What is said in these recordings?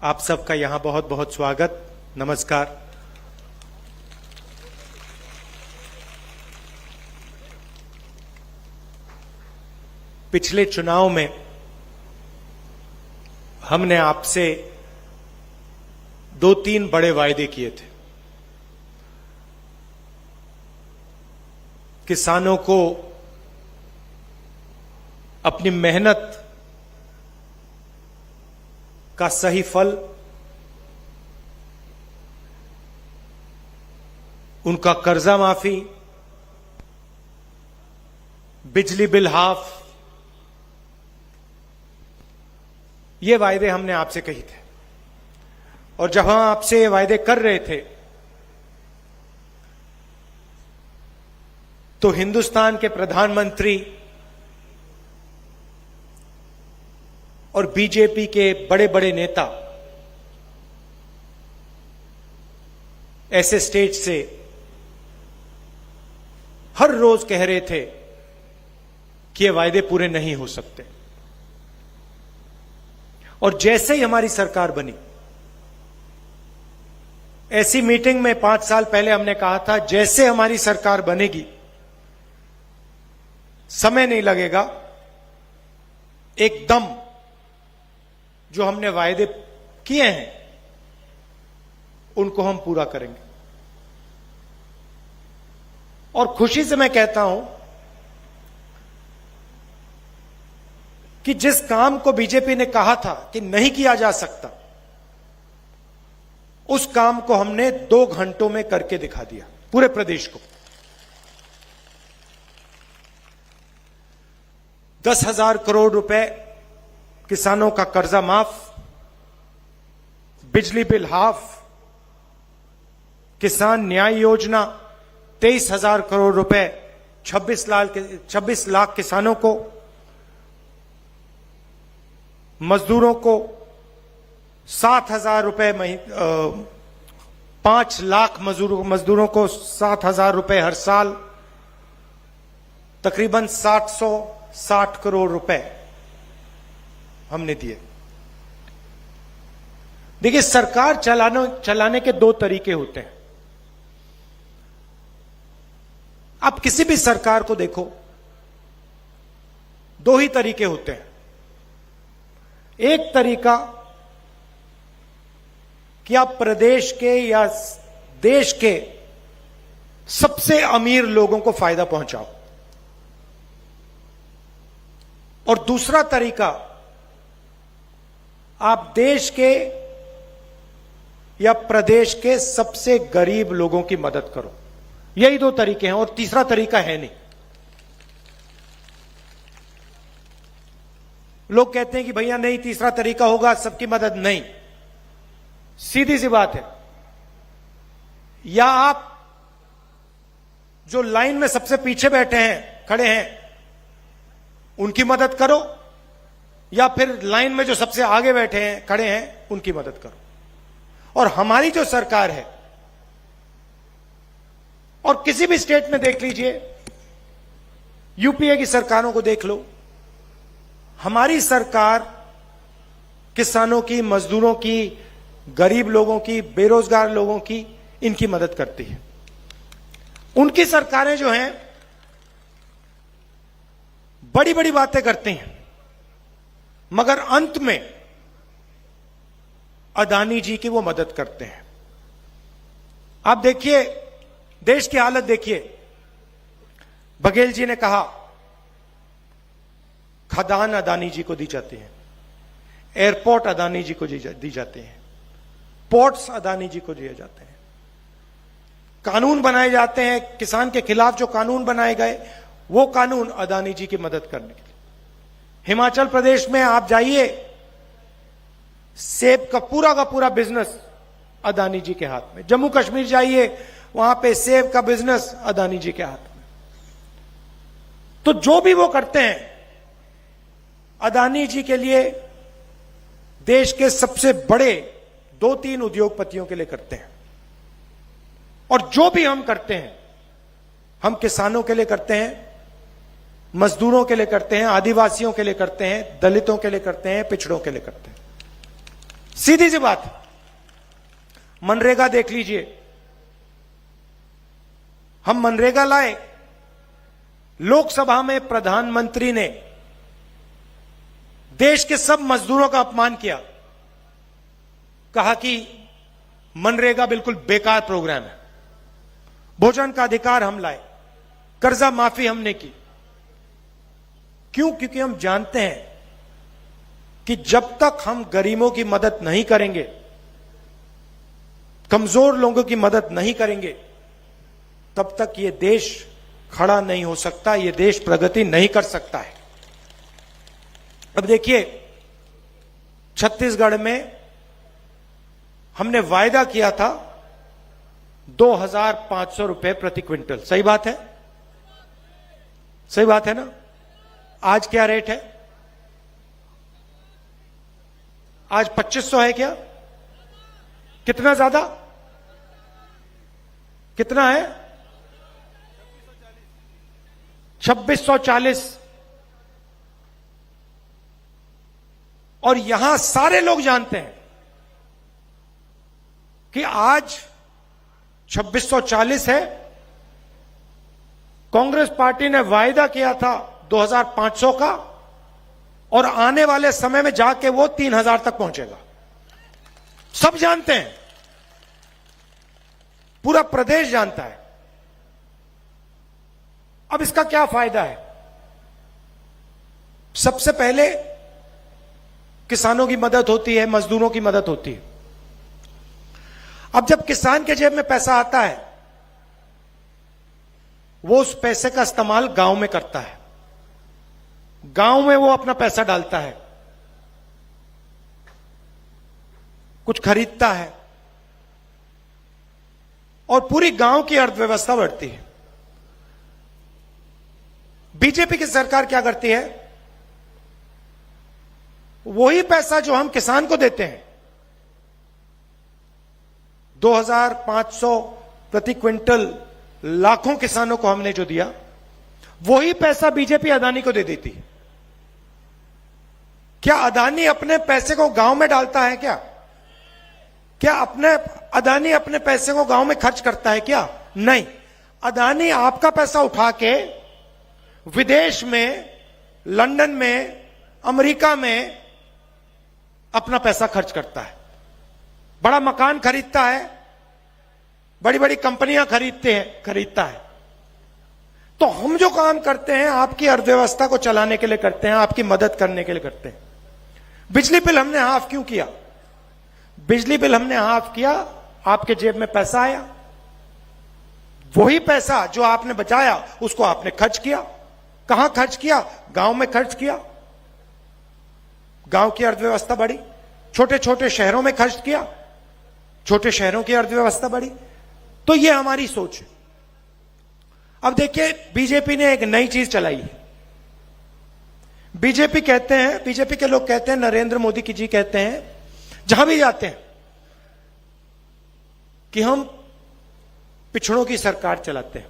आप सबका यहां बहुत बहुत स्वागत, नमस्कार। पिछले चुनाव में हमने आपसे 2-3 बड़े वायदे किए थे। किसानों को अपनी मेहनत का सही फल, उनका कर्जा माफी, बिजली बिल हाफ, ये वायदे हमने आपसे कही थे। और जब हम आपसे ये वायदे कर रहे थे तो हिंदुस्तान के प्रधानमंत्री और बीजेपी के बड़े बड़े नेता ऐसे स्टेज से हर रोज कह रहे थे कि ये वायदे पूरे नहीं हो सकते। और जैसे ही हमारी सरकार बनी, ऐसी मीटिंग में 5 साल पहले हमने कहा था, जैसे हमारी सरकार बनेगी, समय नहीं लगेगा, एकदम जो हमने वायदे किए हैं उनको हम पूरा करेंगे। और खुशी से मैं कहता हूं कि जिस काम को बीजेपी ने कहा था कि नहीं किया जा सकता, उस काम को हमने 2 घंटों में करके दिखा दिया पूरे प्रदेश को। 10,000 करोड़ रुपए किसानों का कर्जा माफ, बिजली बिल हाफ, किसान न्याय योजना 23,000 करोड़ रुपए 26 लाख किसानों को, मजदूरों को 7,000 रुपए, 5 लाख मजदूरों को 7,000 रुपए हर साल, तकरीबन 760 करोड़ रुपए हमने दिए। देखिए, सरकार चलाने के 2 तरीके होते हैं। आप किसी भी सरकार को देखो, 2 ही तरीके होते हैं। एक तरीका कि आप प्रदेश के या देश के सबसे अमीर लोगों को फायदा पहुंचाओ, और दूसरा तरीका आप देश के या प्रदेश के सबसे गरीब लोगों की मदद करो। यही 2 तरीके हैं, और तीसरा तरीका है नहीं। लोग कहते हैं कि भैया नहीं, तीसरा तरीका होगा सबकी मदद। नहीं, सीधी सी बात है, या आप जो लाइन में सबसे पीछे बैठे हैं, खड़े हैं, उनकी मदद करो, या फिर लाइन में जो सबसे आगे बैठे हैं, खड़े हैं, उनकी मदद करो। और हमारी जो सरकार है, और किसी भी स्टेट में देख लीजिए, यूपीए की सरकारों को देख लो, हमारी सरकार किसानों की, मजदूरों की, गरीब लोगों की, बेरोजगार लोगों की, इनकी मदद करती है। उनकी सरकारें जो हैं बड़ी बड़ी बातें करती हैं, मगर अंत में अदानी जी की वो मदद करते हैं। आप देखिए, देश की हालत देखिए। बघेल जी ने कहा खदान अदानी जी को दी जाती है, एयरपोर्ट अदानी जी को दी जाती है, पोर्ट्स अदानी जी को दिए जाते हैं, कानून बनाए जाते हैं। किसान के खिलाफ जो कानून बनाए गए, वो कानून अदानी जी की मदद करने के लिए। हिमाचल प्रदेश में आप जाइए, सेब का पूरा बिजनेस अदानी जी के हाथ में। जम्मू कश्मीर जाइए, वहां पे सेब का बिजनेस अदानी जी के हाथ में। तो जो भी वो करते हैं, अदानी जी के लिए, देश के सबसे बड़े 2-3 उद्योगपतियों के लिए करते हैं। और जो भी हम करते हैं, हम किसानों के लिए करते हैं, मजदूरों के लिए करते हैं, आदिवासियों के लिए करते हैं, दलितों के लिए करते हैं, पिछड़ों के लिए करते हैं। सीधी सी बात, मनरेगा देख लीजिए, हम मनरेगा लाए, लोकसभा में प्रधानमंत्री ने देश के सब मजदूरों का अपमान किया, कहा कि मनरेगा बिल्कुल बेकार प्रोग्राम है। भोजन का अधिकार हम लाए, कर्जा माफी हमने की। क्यों? क्योंकि हम जानते हैं कि जब तक हम गरीबों की मदद नहीं करेंगे, कमजोर लोगों की मदद नहीं करेंगे, तब तक यह देश खड़ा नहीं हो सकता, यह देश प्रगति नहीं कर सकता है। अब देखिए, छत्तीसगढ़ में हमने वायदा किया था 2,500 रुपए प्रति क्विंटल। सही बात है? सही बात है ना? आज क्या रेट है? आज 2,500 है क्या? कितना ज्यादा? कितना है? 2,640। और यहां सारे लोग जानते हैं कि आज 2,640 है। कांग्रेस पार्टी ने वायदा किया था 2,500 का, और आने वाले समय में जाके वो 3,000 तक पहुंचेगा। सब जानते हैं, पूरा प्रदेश जानता है। अब इसका क्या फायदा है? सबसे पहले किसानों की मदद होती है, मजदूरों की मदद होती है। अब जब किसान के जेब में पैसा आता है, वो उस पैसे का इस्तेमाल गांव में करता है, गांव में वो अपना पैसा डालता है, कुछ खरीदता है, और पूरी गांव की अर्थव्यवस्था बढ़ती है। बीजेपी की सरकार क्या करती है? वही पैसा जो हम किसान को देते हैं, 2,500 प्रति क्विंटल लाखों किसानों को हमने जो दिया, वही पैसा बीजेपी अदानी को दे देती है। क्या अदानी अपने पैसे को गांव में डालता है क्या? क्या अदानी अपने पैसे को गांव में खर्च करता है क्या? नहीं। अदानी आपका पैसा उठा के विदेश में, लंदन में, अमेरिका में अपना पैसा खर्च करता है, बड़ा मकान खरीदता है, बड़ी बड़ी कंपनियां खरीदता है। तो हम जो काम करते हैं आपकी अर्थव्यवस्था को चलाने के लिए करते हैं, आपकी मदद करने के लिए करते हैं। बिजली बिल हमने हाफ क्यों किया? बिजली बिल हमने हाफ किया, आपके जेब में पैसा आया, वही पैसा जो आपने बचाया उसको आपने खर्च किया। कहां खर्च किया? गांव में खर्च किया, गांव की अर्थव्यवस्था बढ़ी। छोटे छोटे शहरों में खर्च किया, छोटे शहरों की अर्थव्यवस्था बढ़ी। तो यह हमारी सोच है। अब देखिए, बीजेपी ने एक नई चीज चलाई है। बीजेपी के लोग कहते हैं, नरेंद्र मोदी जी कहते हैं, जहां भी जाते हैं, कि हम पिछड़ों की सरकार चलाते हैं,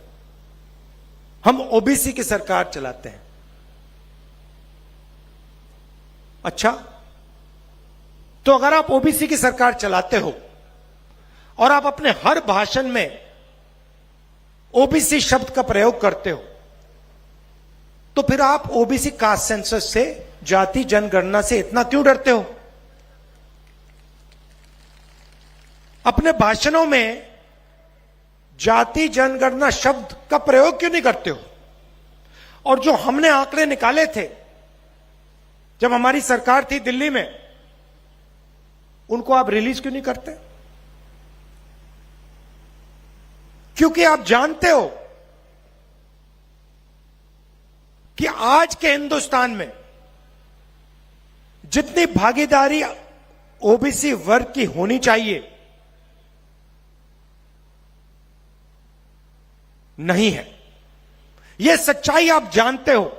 हम ओबीसी की सरकार चलाते हैं। अच्छा, तो अगर आप ओबीसी की सरकार चलाते हो और आप अपने हर भाषण में ओबीसी शब्द का प्रयोग करते हो, तो फिर आप ओबीसी कास्ट सेंसस से, जाति जनगणना से इतना क्यों डरते हो? अपने भाषणों में जाति जनगणना शब्द का प्रयोग क्यों नहीं करते हो? और जो हमने आंकड़े निकाले थे जब हमारी सरकार थी दिल्ली में, उनको आप रिलीज क्यों नहीं करते? क्योंकि आप जानते हो कि आज के हिंदुस्तान में जितनी भागीदारी ओबीसी वर्ग की होनी चाहिए, नहीं है। यह सच्चाई आप जानते हो,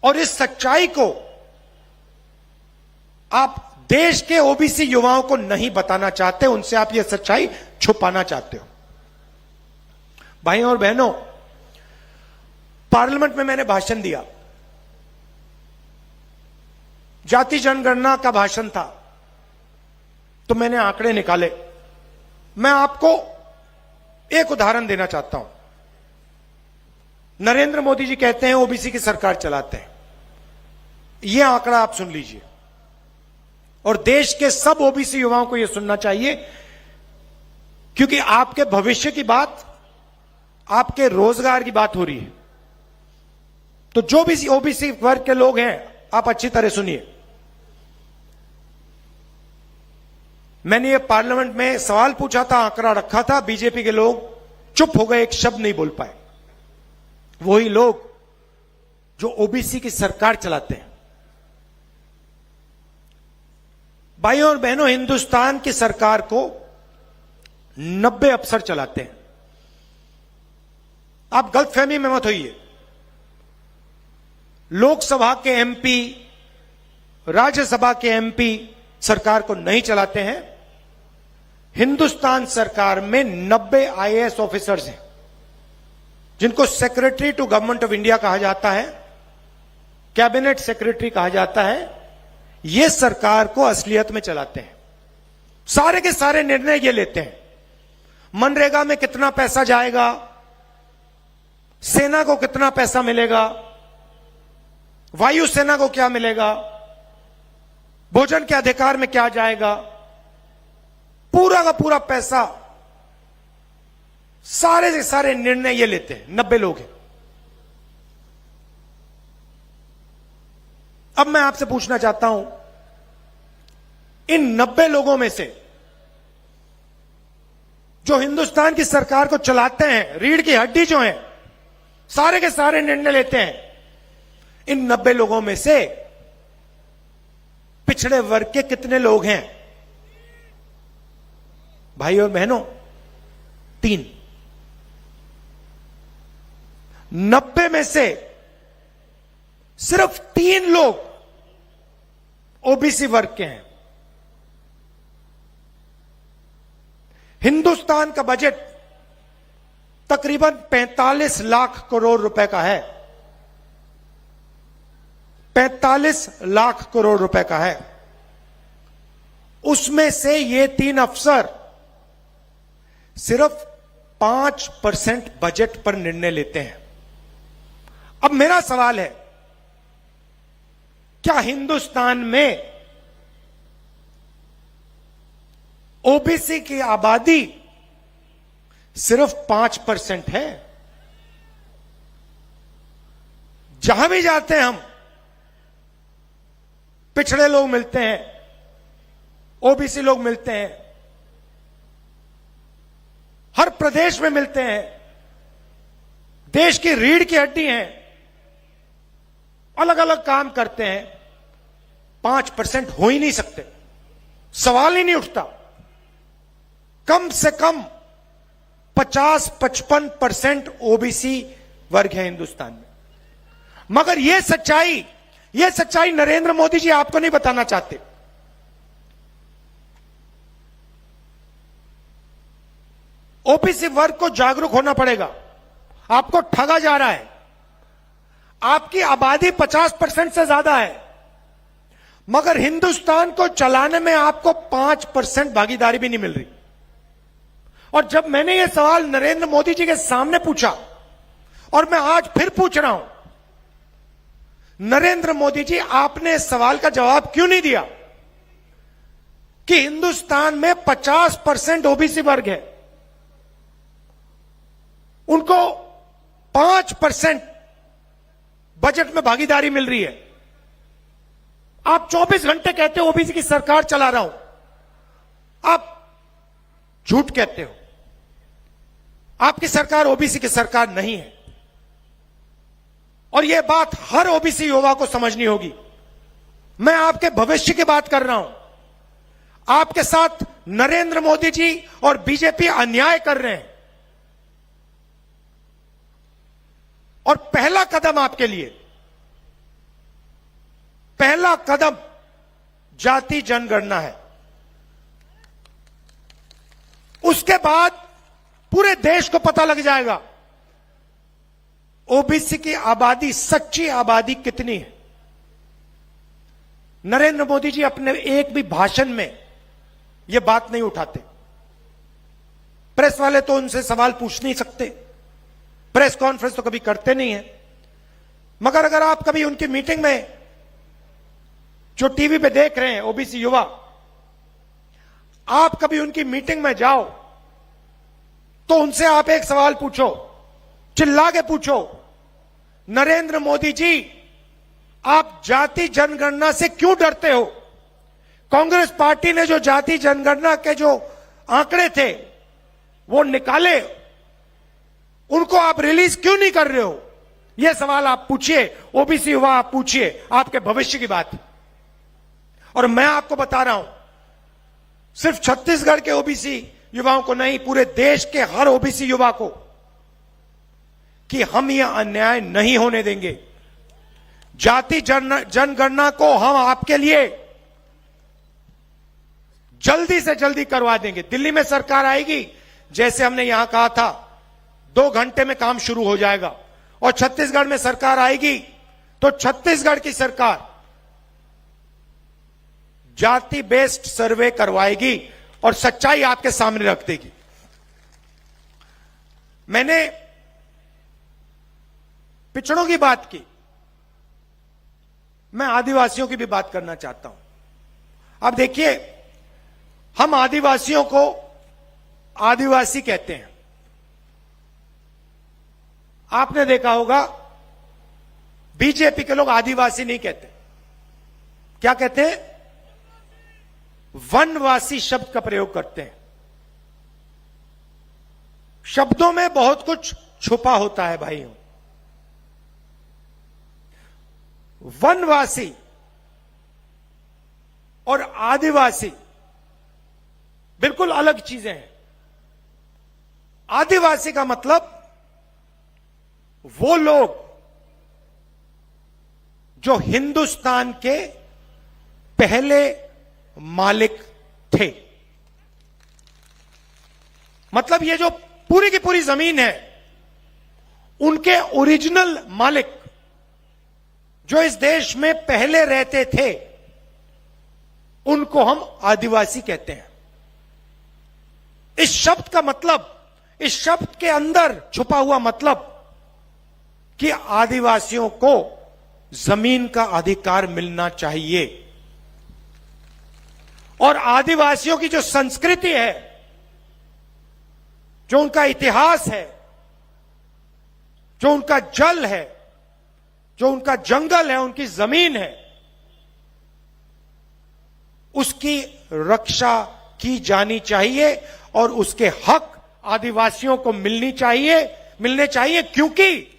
और इस सच्चाई को आप देश के ओबीसी युवाओं को नहीं बताना चाहते, उनसे आप यह सच्चाई छुपाना चाहते हो। भाइयों और बहनों, पार्लियामेंट में मैंने भाषण दिया, जाति जनगणना का भाषण था, तो मैंने आंकड़े निकाले। मैं आपको एक उदाहरण देना चाहता हूं। नरेंद्र मोदी जी कहते हैं ओबीसी की सरकार चलाते हैं। यह आंकड़ा आप सुन लीजिए, और देश के सब ओबीसी युवाओं को यह सुनना चाहिए, क्योंकि आपके भविष्य की बात, आपके रोजगार की बात हो रही है। तो जो भी ओबीसी वर्ग के लोग हैं, आप अच्छी तरह सुनिए। मैंने ये पार्लियामेंट में सवाल पूछा था, आंकड़ा रखा था, बीजेपी के लोग चुप हो गए, एक शब्द नहीं बोल पाए। वही लोग जो ओबीसी की सरकार चलाते हैं। भाइयों और बहनों, हिंदुस्तान की सरकार को 90 अफसर चलाते हैं। आप गलतफहमी में मत होइए। लोकसभा के एमपी, राज्यसभा के एमपी सरकार को नहीं चलाते हैं। हिंदुस्तान सरकार में 90 आईएएस ऑफिसर्स हैं, जिनको secretary to government of India कहा जाता है, कैबिनेट सेक्रेटरी कहा जाता है। ये सरकार को असलियत में चलाते हैं। सारे के सारे निर्णय ये लेते हैं। मनरेगा में कितना पैसा जाएगा, सेना को कितना पैसा मिलेगा, वायुसेना को क्या मिलेगा, भोजन के अधिकार में क्या जाएगा, पूरा का पूरा पैसा, सारे के सारे निर्णय ये लेते हैं। 90 लोग हैं। अब मैं आपसे पूछना चाहता हूं, इन 90 लोगों में से जो हिंदुस्तान की सरकार को चलाते हैं, रीढ़ की हड्डी जो है, सारे के सारे निर्णय लेते हैं, इन 90 लोगों में से पिछड़े वर्ग के कितने लोग हैं? भाई और बहनों, 3। 90 में से सिर्फ 3 लोग ओबीसी वर्ग के हैं। हिंदुस्तान का बजट तकरीबन 45 लाख करोड़ रुपए का है। 45 लाख करोड़ रुपए का है। उसमें से ये 3 अफसर सिर्फ 5% बजट पर निर्णय लेते हैं। अब मेरा सवाल है, क्या हिंदुस्तान में ओबीसी की आबादी सिर्फ 5% है? जहां भी जाते हैं हम, पिछड़े लोग मिलते हैं, ओबीसी लोग मिलते हैं, हर प्रदेश में मिलते हैं। देश की रीढ़ की हड्डी हैं, अलग अलग काम करते हैं। 5% हो ही नहीं सकते, सवाल ही नहीं उठता। कम से कम 50-55% ओबीसी वर्ग है हिंदुस्तान में। मगर यह सच्चाई नरेंद्र मोदी जी आपको नहीं बताना चाहते। ओबीसी वर्ग को जागरूक होना पड़ेगा। आपको ठगा जा रहा है। आपकी आबादी 50% से ज्यादा है, मगर हिंदुस्तान को चलाने में आपको 5% भागीदारी भी नहीं मिल रही। और जब मैंने यह सवाल नरेंद्र मोदी जी के सामने पूछा, और मैं आज फिर पूछ रहा हूं, नरेंद्र मोदी जी, आपने इस सवाल का जवाब क्यों नहीं दिया कि हिंदुस्तान में 50% ओबीसी वर्ग है, उनको 5% बजट में भागीदारी मिल रही है। आप 24 घंटे कहते हो ओबीसी की सरकार चला रहा हूं, आप झूठ कहते हो। आपकी सरकार ओबीसी की सरकार नहीं है, और यह बात हर ओबीसी युवा को समझनी होगी। मैं आपके भविष्य की बात कर रहा हूं। आपके साथ नरेंद्र मोदी जी और बीजेपी अन्याय कर रहे हैं, और पहला कदम आपके लिए, पहला कदम जाति जनगणना है। उसके बाद पूरे देश को पता लग जाएगा ओबीसी की आबादी, सच्ची आबादी कितनी है। नरेंद्र मोदी जी अपने एक भी भाषण में ये बात नहीं उठाते। प्रेस वाले तो उनसे सवाल पूछ नहीं सकते, प्रेस कॉन्फ्रेंस तो कभी करते नहीं है। मगर अगर आप कभी उनकी मीटिंग में, जो टीवी पे देख रहे हैं ओबीसी युवा, आप कभी उनकी मीटिंग में जाओ तो उनसे आप एक सवाल पूछो, चिल्ला के पूछो, नरेंद्र मोदी जी, आप जाति जनगणना से क्यों डरते हो? कांग्रेस पार्टी ने जो जाति जनगणना के जो आंकड़े थे वो निकाले, उनको आप रिलीज क्यों नहीं कर रहे हो? यह सवाल आप पूछिए, ओबीसी युवा आप पूछिए, आपके भविष्य की बात है। और मैं आपको बता रहा हूं, सिर्फ छत्तीसगढ़ के ओबीसी युवाओं को नहीं, पूरे देश के हर ओबीसी युवा को, कि हम यह अन्याय नहीं होने देंगे। जाति जनगणना को हम आपके लिए जल्दी से जल्दी करवा देंगे। दिल्ली में सरकार आएगी, जैसे हमने यहां कहा था 2 घंटे में काम शुरू हो जाएगा। और छत्तीसगढ़ में सरकार आएगी तो छत्तीसगढ़ की सरकार जाति बेस्ड सर्वे करवाएगी और सच्चाई आपके सामने रख देगी। मैंने पिछड़ों की बात की, मैं आदिवासियों की भी बात करना चाहता हूं। अब देखिए, हम आदिवासियों को आदिवासी कहते हैं। आपने देखा होगा बीजेपी के लोग आदिवासी नहीं कहते, क्या कहते हैं? वनवासी शब्द का प्रयोग करते हैं। शब्दों में बहुत कुछ छुपा होता है भाइयों। वनवासी और आदिवासी बिल्कुल अलग चीजें हैं। आदिवासी का मतलब वो लोग जो हिंदुस्तान के पहले मालिक थे। मतलब ये जो पूरी की पूरी जमीन है, उनके ओरिजिनल मालिक जो इस देश में पहले रहते थे, उनको हम आदिवासी कहते हैं। इस शब्द का मतलब, इस शब्द के अंदर छुपा हुआ मतलब कि आदिवासियों को जमीन का अधिकार मिलना चाहिए। और आदिवासियों की जो संस्कृति है, जो उनका इतिहास है, जो उनका जल है, जो उनका जंगल है, उनकी जमीन है, उसकी रक्षा की जानी चाहिए और उसके हक आदिवासियों को मिलने चाहिए, क्योंकि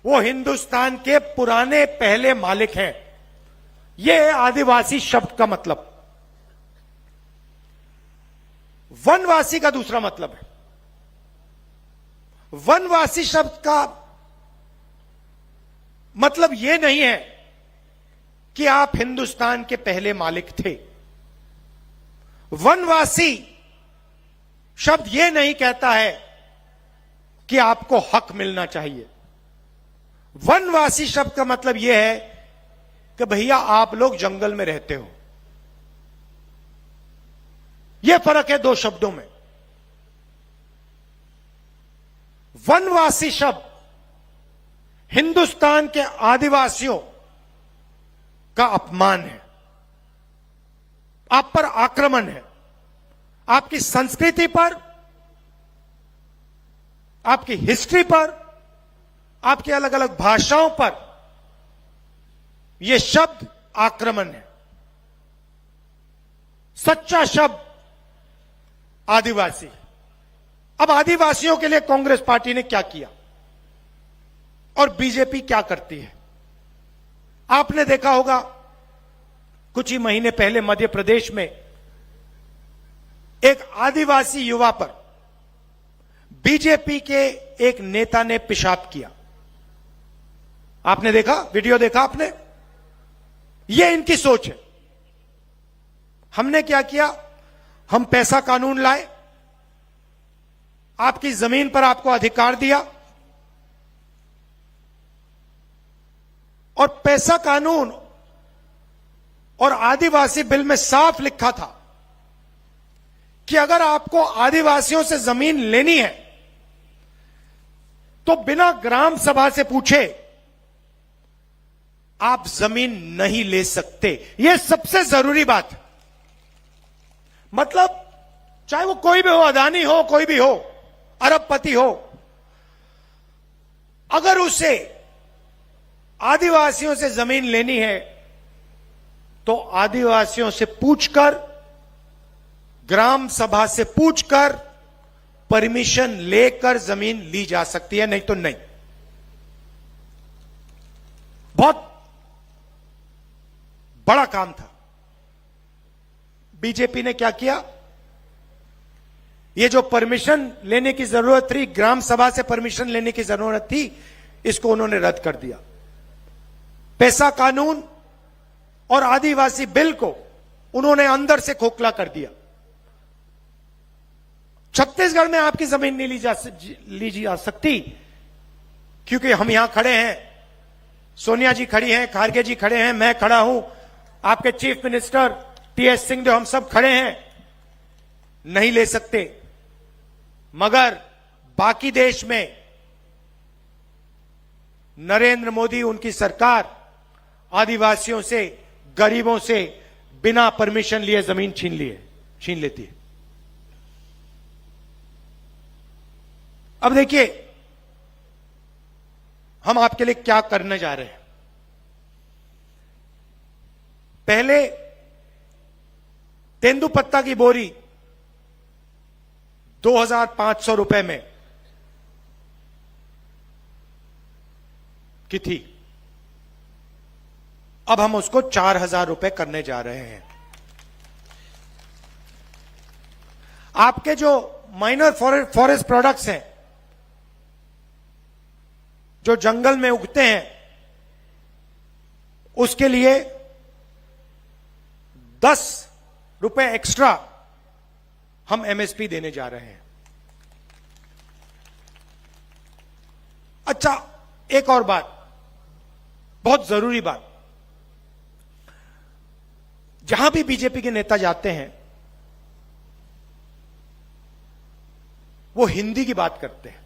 वो हिंदुस्तान के पुराने पहले मालिक हैं। यह है आदिवासी शब्द का मतलब। वनवासी का दूसरा मतलब है। वनवासी शब्द का मतलब यह नहीं है कि आप हिंदुस्तान के पहले मालिक थे। वनवासी शब्द यह नहीं कहता है कि आपको हक मिलना चाहिए। वनवासी शब्द का मतलब यह है कि भैया आप लोग जंगल में रहते हो। यह फर्क है दो शब्दों में। वनवासी शब्द हिंदुस्तान के आदिवासियों का अपमान है, आप पर आक्रमण है, आपकी संस्कृति पर, आपकी हिस्ट्री पर, आपकी अलग अलग भाषाओं पर यह शब्द आक्रमण है। सच्चा शब्द आदिवासी। अब आदिवासियों के लिए कांग्रेस पार्टी ने क्या किया और बीजेपी क्या करती है? आपने देखा होगा कुछ ही महीने पहले मध्य प्रदेश में एक आदिवासी युवा पर बीजेपी के एक नेता ने पेशाब किया। आपने देखा, वीडियो देखा आपने? यह इनकी सोच है। हमने क्या किया? हम पैसा कानून लाए, आपकी जमीन पर आपको अधिकार दिया, और पैसा कानून और आदिवासी बिल में साफ लिखा था कि अगर आपको आदिवासियों से जमीन लेनी है तो बिना ग्राम सभा से पूछे आप जमीन नहीं ले सकते। यह सबसे जरूरी बात। मतलब चाहे वो कोई भी हो, अदानी हो, कोई भी हो, अरबपति हो, अगर उसे आदिवासियों से जमीन लेनी है तो आदिवासियों से पूछकर, ग्राम सभा से पूछकर परमिशन लेकर जमीन ली जा सकती है, नहीं तो नहीं। बहुत बड़ा काम था। बीजेपी ने क्या किया, ये जो परमिशन लेने की जरूरत थी, ग्राम सभा से परमिशन लेने की जरूरत थी, इसको उन्होंने रद्द कर दिया। पैसा कानून और आदिवासी बिल को उन्होंने अंदर से खोखला कर दिया। छत्तीसगढ़ में आपकी जमीन नहीं ली जा सकती, क्योंकि हम यहां खड़े हैं, सोनिया जी खड़ी हैं, खारगे जी खड़े हैं, मैं खड़ा हूं, आपके चीफ मिनिस्टर टीएस सिंह, हम सब खड़े हैं, नहीं ले सकते। मगर बाकी देश में नरेंद्र मोदी, उनकी सरकार आदिवासियों से, गरीबों से बिना परमिशन लिए जमीन छीन लेती है। अब देखिए हम आपके लिए क्या करने जा रहे हैं। पहले तेंदुपत्ता की बोरी 2,500 रुपए में की थी, अब हम उसको 4,000 रुपए करने जा रहे हैं। आपके जो माइनर फॉरेस्ट प्रोडक्ट्स हैं, जो जंगल में उगते हैं, उसके लिए 10 रुपए एक्स्ट्रा हम एमएसपी देने जा रहे हैं। अच्छा, एक और बात, बहुत जरूरी बात, जहां भी बीजेपी के नेता जाते हैं वो हिंदी की बात करते हैं,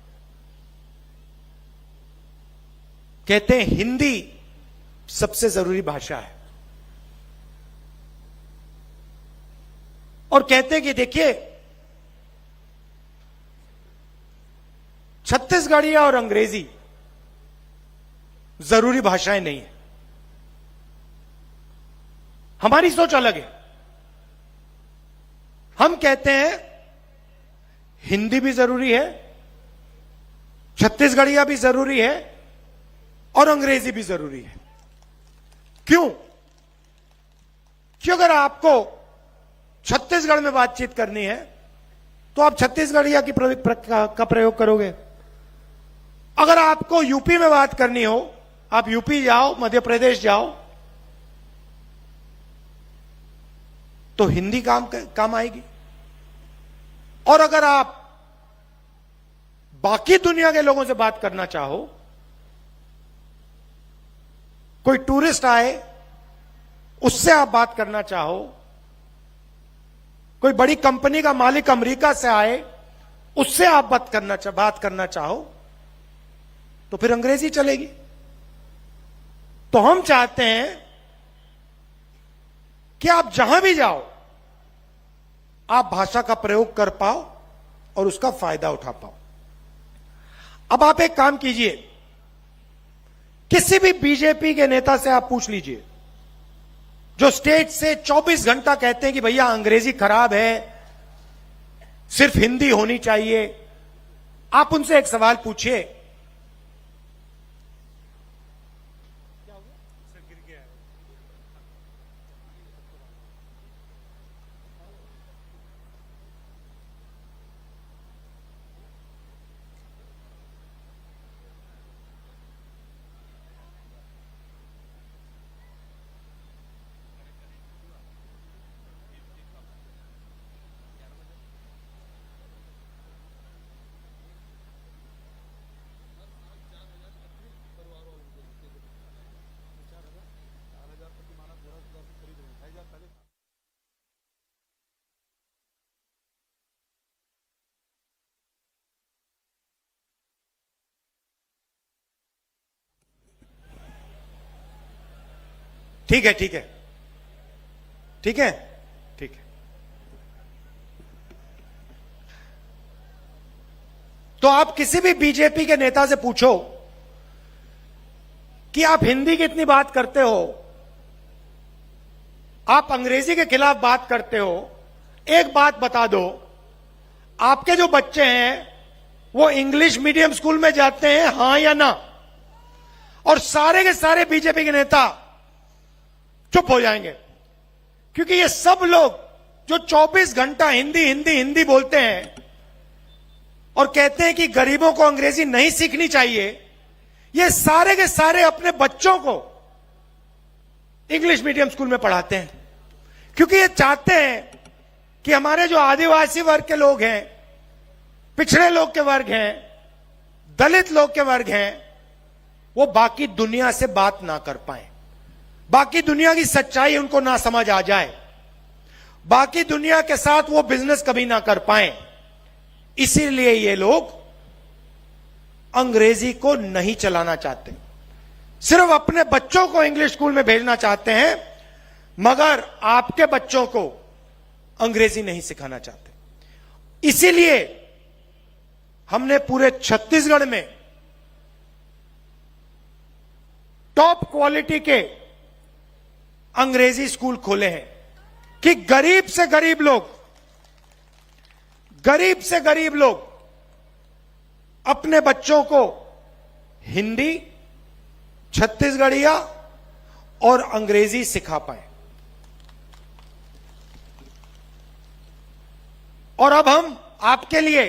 कहते हैं हिंदी सबसे जरूरी भाषा है, और कहते हैं कि देखिए छत्तीसगढ़िया और अंग्रेजी जरूरी भाषाएं नहीं है। हमारी सोच अलग है। हम कहते हैं हिंदी भी जरूरी है, छत्तीसगढ़िया भी जरूरी है और अंग्रेजी भी जरूरी है। क्यों? कि अगर आपको छत्तीसगढ़ में बातचीत करनी है तो आप छत्तीसगढ़िया का प्रयोग करोगे। अगर आपको यूपी में बात करनी हो, आप यूपी जाओ, मध्य प्रदेश जाओ, तो हिंदी काम आएगी। और अगर आप बाकी दुनिया के लोगों से बात करना चाहो, कोई टूरिस्ट आए उससे आप बात करना चाहो, कोई बड़ी कंपनी का मालिक अमेरिका से आए उससे आप बात करना चाहो, तो फिर अंग्रेजी चलेगी। तो हम चाहते हैं कि आप जहां भी जाओ आप भाषा का प्रयोग कर पाओ और उसका फायदा उठा पाओ। अब आप एक काम कीजिए, किसी भी बीजेपी के नेता से आप पूछ लीजिए, जो स्टेट से 24 घंटा कहते हैं कि भैया अंग्रेजी खराब है, सिर्फ हिंदी होनी चाहिए। आप उनसे एक सवाल पूछिए, ठीक है, ठीक है, ठीक है, ठीक है। तो आप किसी भी बीजेपी के नेता से पूछो कि आप हिंदी की इतनी बात करते हो, आप अंग्रेजी के खिलाफ बात करते हो, एक बात बता दो, आपके जो बच्चे हैं वो इंग्लिश मीडियम स्कूल में जाते हैं, हां या ना? और सारे के सारे बीजेपी के नेता चुप हो जाएंगे, क्योंकि ये सब लोग जो 24 घंटा हिंदी हिंदी हिंदी बोलते हैं और कहते हैं कि गरीबों को अंग्रेजी नहीं सीखनी चाहिए, ये सारे के सारे अपने बच्चों को इंग्लिश मीडियम स्कूल में पढ़ाते हैं, क्योंकि ये चाहते हैं कि हमारे जो आदिवासी वर्ग के लोग हैं, पिछड़े लोग के वर्ग हैं, दलित लोग के वर्ग हैं, वो बाकी दुनिया से बात ना कर पाए, बाकी दुनिया की सच्चाई उनको ना समझ आ जाए, बाकी दुनिया के साथ वो बिजनेस कभी ना कर पाए। इसीलिए ये लोग अंग्रेजी को नहीं चलाना चाहते, सिर्फ अपने बच्चों को इंग्लिश स्कूल में भेजना चाहते हैं, मगर आपके बच्चों को अंग्रेजी नहीं सिखाना चाहते। इसीलिए हमने पूरे छत्तीसगढ़ में टॉप क्वालिटी के अंग्रेजी स्कूल खोले हैं कि गरीब से गरीब लोग अपने बच्चों को हिंदी, छत्तीसगढ़िया और अंग्रेजी सिखा पाए। और अब हम आपके लिए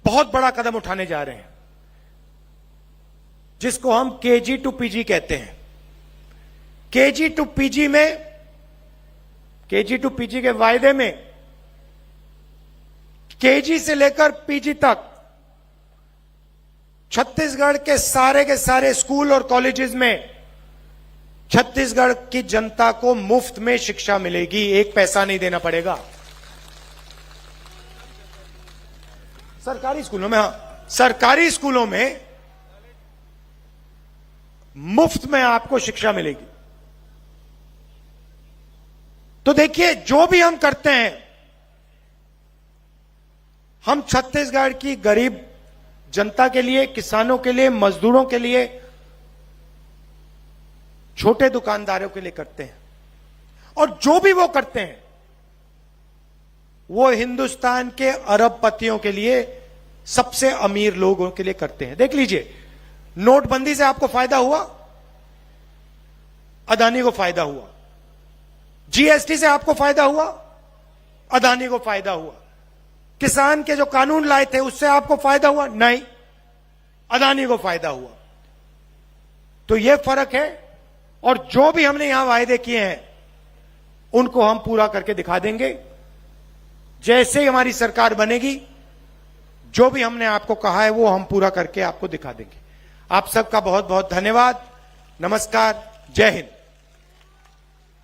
बहुत बड़ा कदम उठाने जा रहे हैं, जिसको हम केजी टू पीजी कहते हैं। केजी टू पीजी के वायदे में केजी से लेकर पीजी तक छत्तीसगढ़ के सारे स्कूल और कॉलेजेस में छत्तीसगढ़ की जनता को मुफ्त में शिक्षा मिलेगी, एक पैसा नहीं देना पड़ेगा। सरकारी स्कूलों में, हाँ, सरकारी स्कूलों में मुफ्त में आपको शिक्षा मिलेगी। तो देखिए, जो भी हम करते हैं, हम छत्तीसगढ़ की गरीब जनता के लिए, किसानों के लिए, मजदूरों के लिए, छोटे दुकानदारों के लिए करते हैं। और जो भी वो करते हैं वो हिंदुस्तान के अरबपतियों के लिए, सबसे अमीर लोगों के लिए करते हैं। देख लीजिए, नोटबंदी से आपको फायदा हुआ, अदानी को फायदा हुआ। जीएसटी से आपको फायदा हुआ, अदानी को फायदा हुआ। किसान के जो कानून लाए थे उससे आपको फायदा हुआ, नहीं, अदानी को फायदा हुआ। तो यह फर्क है। और जो भी हमने यहां वायदे किए हैं उनको हम पूरा करके दिखा देंगे। जैसे ही हमारी सरकार बनेगी, जो भी हमने आपको कहा है वो हम पूरा करके आपको दिखा देंगे। आप सबका बहुत बहुत धन्यवाद। नमस्कार, जय हिंद।